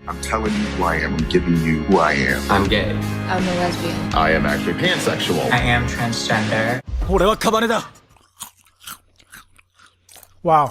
I'm telling you who I am. I'm giving you who I am. I'm gay. I'm a lesbian. I am actually pansexual. I am transgender. 俺はカバネだ. Wow.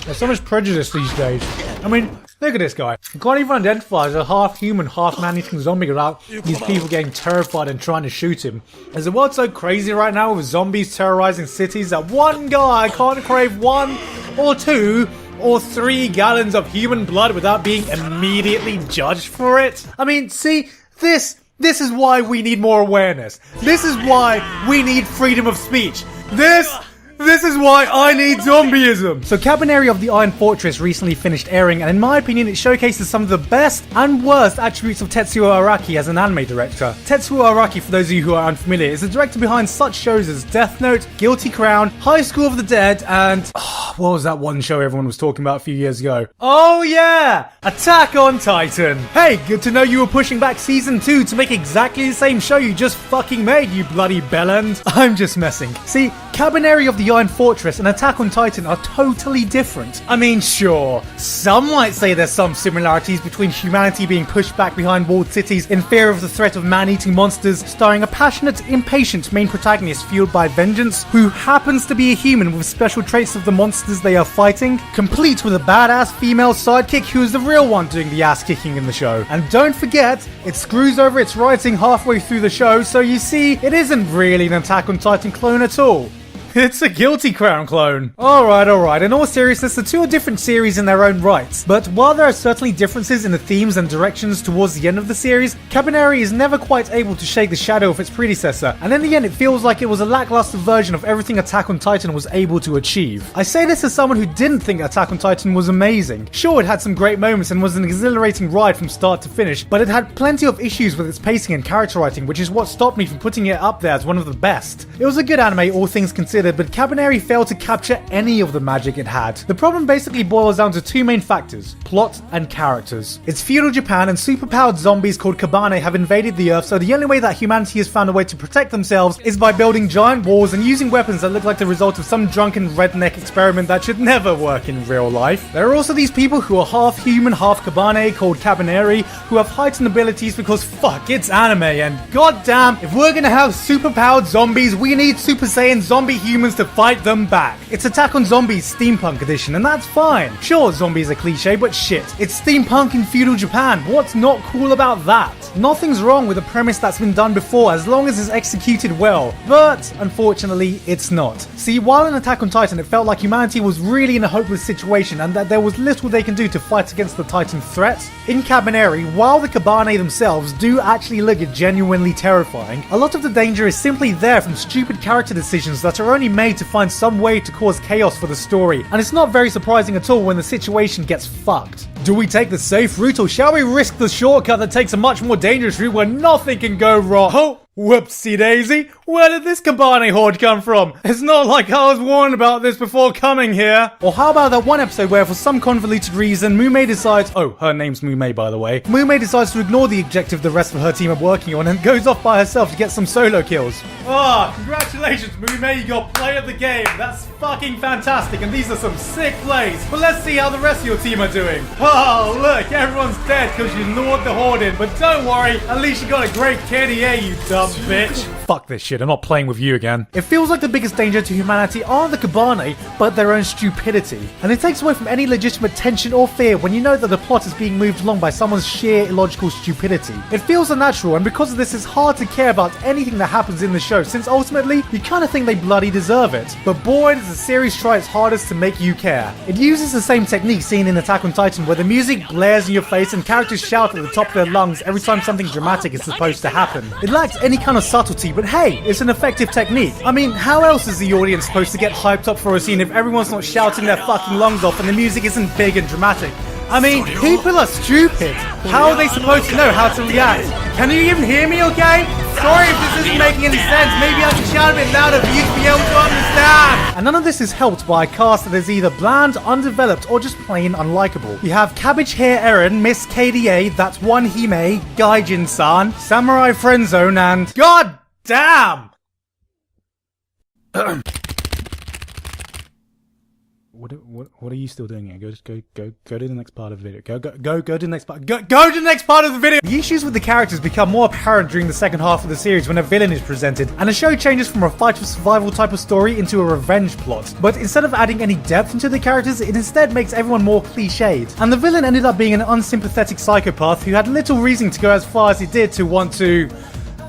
There's so much prejudice these days. I mean, look at this guy. He can't even identify as a half-human, half-man-eating zombie without these people getting terrified and trying to shoot him. Is the world so crazy right now with zombies terrorizing cities that one guy can't crave 1 or 2 or 3 gallons of human blood without being immediately judged for it? I mean, see, this is why we need more awareness. This is why we need freedom of speech. This is why I need zombieism! So Kabaneri of the Iron Fortress recently finished airing, and in my opinion it showcases some of the best and worst attributes of Tetsuo Araki as an anime director. Tetsuo Araki, for those of you who are unfamiliar, is the director behind such shows as Death Note, Guilty Crown, High School of the Dead, and... what was that one show everyone was talking about a few years ago? Oh yeah! Attack on Titan! Hey, good to know you were pushing back Season 2 to make exactly the same show you just fucking made, you bloody bellend. I'm just messing. See, Kabaneri of the Iron Fortress and Attack on Titan are totally different. I mean, sure, some might say there's some similarities between humanity being pushed back behind walled cities in fear of the threat of man-eating monsters, starring a passionate, impatient main protagonist fueled by vengeance, who happens to be a human with special traits of the monsters they are fighting, complete with a badass female sidekick who is the real one doing the ass-kicking in the show. And don't forget, it screws over its writing halfway through the show, so you see, it isn't really an Attack on Titan clone at all. It's a Guilty Crown clone. Alright. In all seriousness, the two are different series in their own rights. But while there are certainly differences in the themes and directions towards the end of the series, Kabaneri is never quite able to shake the shadow of its predecessor. And in the end, it feels like it was a lackluster version of everything Attack on Titan was able to achieve. I say this as someone who didn't think Attack on Titan was amazing. Sure, it had some great moments and was an exhilarating ride from start to finish, but it had plenty of issues with its pacing and character writing, which is what stopped me from putting it up there as one of the best. It was a good anime, all things considered, but Kabaneri failed to capture any of the magic it had. The problem basically boils down to 2 main factors: plot and characters. It's feudal Japan and superpowered zombies called Kabane have invaded the earth, so the only way that humanity has found a way to protect themselves is by building giant walls and using weapons that look like the result of some drunken redneck experiment that should never work in real life. There are also these people who are half human, half Kabane, called Kabaneri, who have heightened abilities because fuck, it's anime, and goddamn, if we're gonna have superpowered zombies, we need Super Saiyan zombie humans to fight them back. It's Attack on Zombies Steampunk Edition, and that's fine. Sure, zombies are cliche, but shit, it's steampunk in feudal Japan. What's not cool about that? Nothing's wrong with a premise that's been done before as long as it's executed well, but unfortunately, it's not. See, while in Attack on Titan, it felt like humanity was really in a hopeless situation and that there was little they can do to fight against the Titan threat. In Kabaneri, while the Kabane themselves do actually look genuinely terrifying, a lot of the danger is simply there from stupid character decisions that are only made to find some way to cause chaos for the story, and it's not very surprising at all when the situation gets fucked. Do we take the safe route, or shall we risk the shortcut that takes a much more dangerous route where nothing can go wrong? Oh, whoopsie daisy, where did this Kabane horde come from? It's not like I was warned about this before coming here. Or how about that one episode where for some convoluted reason Mume decides, oh, her name's Mume by the way, Mume decides to ignore the objective the rest of her team are working on and goes off by herself to get some solo kills. Congratulations Mume, you got play of the game. That's fucking fantastic, and these are some sick plays. But let's see how the rest of your team are doing. Oh, look, everyone's dead because you lured the horde in, but don't worry, at least you got a great KDA, you dumb bitch. Fuck this shit, I'm not playing with you again. It feels like the biggest danger to humanity aren't the Kabane, but their own stupidity. And it takes away from any legitimate tension or fear when you know that the plot is being moved along by someone's sheer illogical stupidity. It feels unnatural, and because of this it's hard to care about anything that happens in the show, since ultimately, you kinda think they bloody deserve it. But boy, does the series try its hardest to make you care. It uses the same technique seen in Attack on Titan, where the music blares in your face and characters shout at the top of their lungs every time something dramatic is supposed to happen. It lacks any kind of subtlety, but hey, it's an effective technique. I mean, how else is the audience supposed to get hyped up for a scene if everyone's not shouting their fucking lungs off and the music isn't big and dramatic? I mean, people are stupid. How are they supposed to know how to react? Can you even hear me, okay? Sorry if this isn't making any sense. Maybe I can shout a bit louder for you to be able to understand. And none of this is helped by a cast that is either bland, undeveloped, or just plain unlikable. You have Cabbage Hair Eren, Miss KDA, That's One Hime, Gaijin-san, Samurai Friendzone, and... God damn! What are you still doing here? Go to the next part of the video. Go to the next part. Go to the next part of the video. The issues with the characters become more apparent during the second half of the series when a villain is presented, and the show changes from a fight for survival type of story into a revenge plot. But instead of adding any depth into the characters, it instead makes everyone more cliched. And the villain ended up being an unsympathetic psychopath who had little reason to go as far as he did to want to,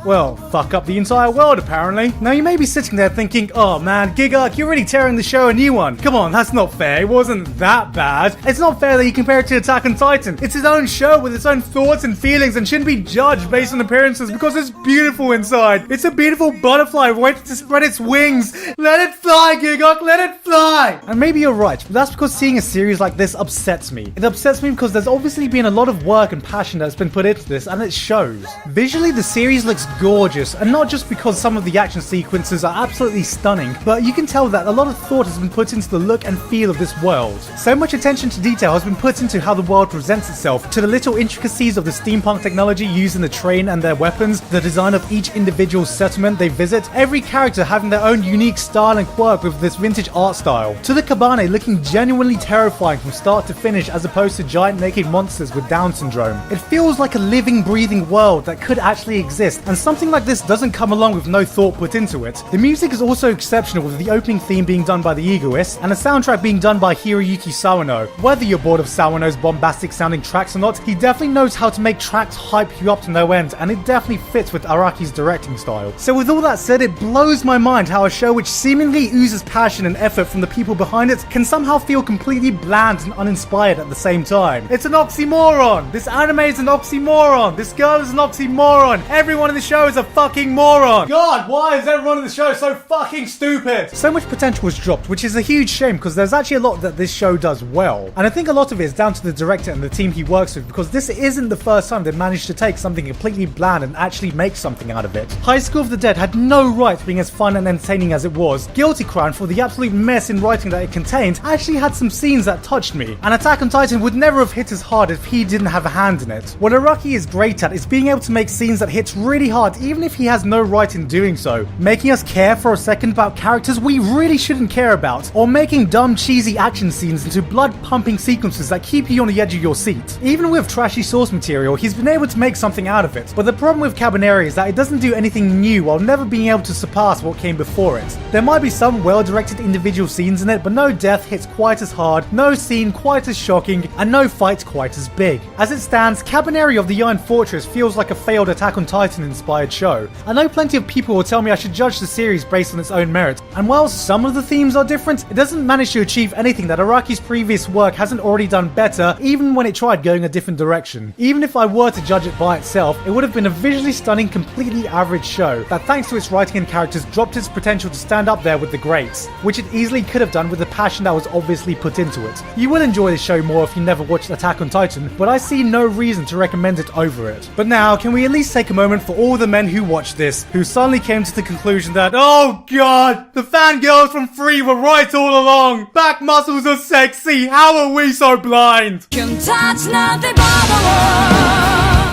well, fuck up the entire world, apparently. Now, you may be sitting there thinking, oh man, Gigark, you're really tearing the show a new one. Come on, that's not fair. It wasn't that bad. It's not fair that you compare it to Attack on Titan. It's its own show with its own thoughts and feelings and shouldn't be judged based on appearances because it's beautiful inside. It's a beautiful butterfly waiting to spread its wings. Let it fly, Gigark, let it fly! And maybe you're right, but that's because seeing a series like this upsets me. It upsets me because there's obviously been a lot of work and passion that's been put into this, and it shows. Visually, the series looks gorgeous, and not just because some of the action sequences are absolutely stunning, but you can tell that a lot of thought has been put into the look and feel of this world. So much attention to detail has been put into how the world presents itself, to the little intricacies of the steampunk technology used in the train and their weapons, the design of each individual settlement they visit, every character having their own unique style and quirk with this vintage art style, to the Kabaneri looking genuinely terrifying from start to finish as opposed to giant naked monsters with Down syndrome. It feels like a living, breathing world that could actually exist, and something like this doesn't come along with no thought put into it. The music is also exceptional, with the opening theme being done by the Egoists and the soundtrack being done by Hiroyuki Sawano. Whether you're bored of Sawano's bombastic sounding tracks or not, he definitely knows how to make tracks hype you up to no end, and it definitely fits with Araki's directing style. So with all that said, it blows my mind how a show which seemingly oozes passion and effort from the people behind it can somehow feel completely bland and uninspired at the same time. It's an oxymoron! This anime is an oxymoron! This girl is an oxymoron! Everyone in the show is a fucking moron! God, why is everyone in the show so fucking stupid? So much potential was dropped, which is a huge shame because there's actually a lot that this show does well. And I think a lot of it is down to the director and the team he works with, because this isn't the first time they managed to take something completely bland and actually make something out of it. High School of the Dead had no right being as fun and entertaining as it was. Guilty Crown, for the absolute mess in writing that it contained, actually had some scenes that touched me. And Attack on Titan would never have hit as hard if he didn't have a hand in it. What Araki is great at is being able to make scenes that hit really hard even if he has no right in doing so, making us care for a second about characters we really shouldn't care about, or making dumb cheesy action scenes into blood-pumping sequences that keep you on the edge of your seat. Even with trashy source material, he's been able to make something out of it, but the problem with Kabaneri is that it doesn't do anything new while never being able to surpass what came before it. There might be some well-directed individual scenes in it, but no death hits quite as hard, no scene quite as shocking, and no fight quite as big. As it stands, Kabaneri of the Iron Fortress feels like a failed Attack on Titan inspired show. I know plenty of people will tell me I should judge the series based on its own merit, and while some of the themes are different, it doesn't manage to achieve anything that Araki's previous work hasn't already done better, even when it tried going a different direction. Even if I were to judge it by itself, it would have been a visually stunning, completely average show that, thanks to its writing and characters, dropped its potential to stand up there with the greats, which it easily could have done with the passion that was obviously put into it. You will enjoy this show more if you never watched Attack on Titan, but I see no reason to recommend it over it. But now, can we at least take a moment for all the men who watched this, who suddenly came to the conclusion that, oh god, the fangirls from Free were right all along! Back muscles are sexy, how are we so blind?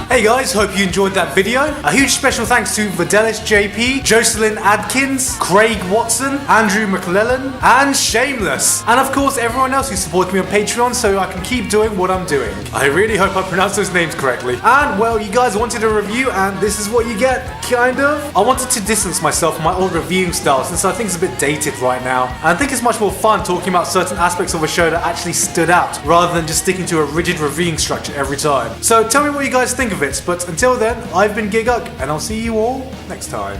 Hey guys, hope you enjoyed that video. A huge special thanks to Videlis JP, Jocelyn Adkins, Craig Watson, Andrew McClellan, and Shameless. And of course everyone else who supports me on Patreon so I can keep doing what I'm doing. I really hope I pronounced those names correctly. And well, you guys wanted a review and this is what you get, kind of. I wanted to distance myself from my old reviewing style since I think it's a bit dated right now. And I think it's much more fun talking about certain aspects of a show that actually stood out, rather than just sticking to a rigid reviewing structure every time. So tell me what you guys think of it, but until then, I've been Giguk, and I'll see you all next time.